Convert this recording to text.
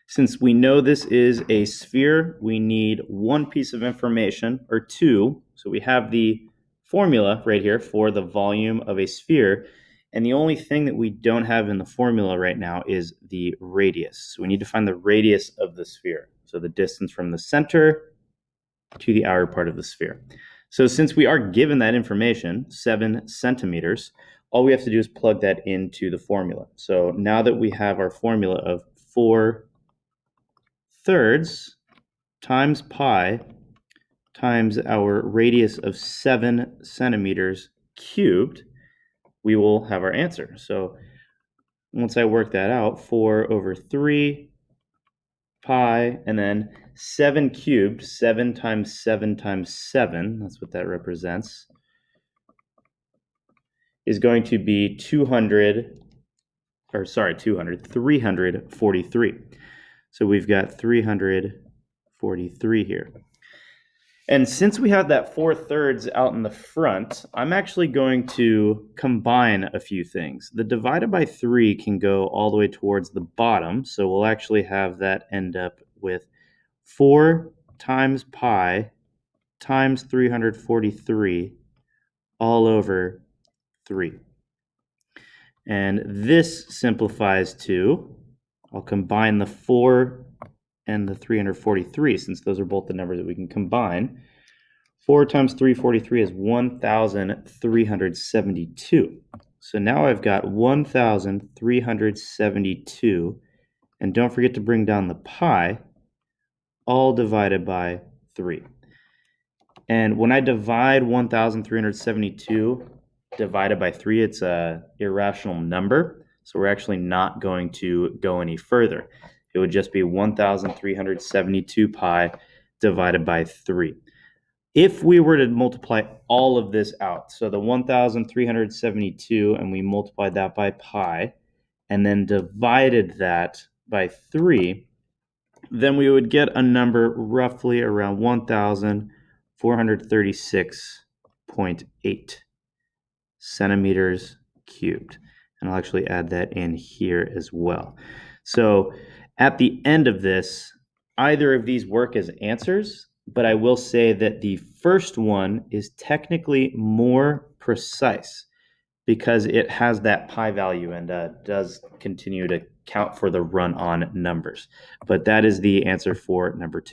Since we know this is a sphere, we need one piece of information, or two. So we have the formula right here for the volume of a sphere. And the only thing that we don't have in the formula right now is the radius. So we need to find the radius of the sphere. So the distance from the center to the outer part of the sphere. So since we are given that information, 7 centimeters, all we have to do is plug that into the formula. So now that we have our formula of 4/3 times pi times our radius of 7 centimeters cubed, we will have our answer. So once I work that out, 4/3 pi, and then 7 cubed, 7 times 7 times 7, that's what that represents, is going to be 343. So we've got 343 here. And since we have that 4/3 out in the front, I'm actually going to combine a few things. The divided by 3 can go all the way towards the bottom, so we'll actually have that end up with 4 times pi times 343 all over 3. And this simplifies to, I'll combine the 4 and the 343, since those are both the numbers that we can combine. 4 times 343 is 1,372. So now I've got 1,372, and don't forget to bring down the pi, all divided by 3. And when I divide 1,372 divided by 3, it's an irrational number, so we're actually not going to go any further. It would just be 1,372 pi divided by 3. If we were to multiply all of this out, so the 1,372, and we multiplied that by pi, and then divided that by 3, then we would get a number roughly around 1,436.8 centimeters cubed. And I'll actually add that in here as well. So at the end of this, either of these work as answers, but I will say that the first one is technically more precise because it has that pi value and does continue to count for the run-on numbers. But that is the answer for number 2.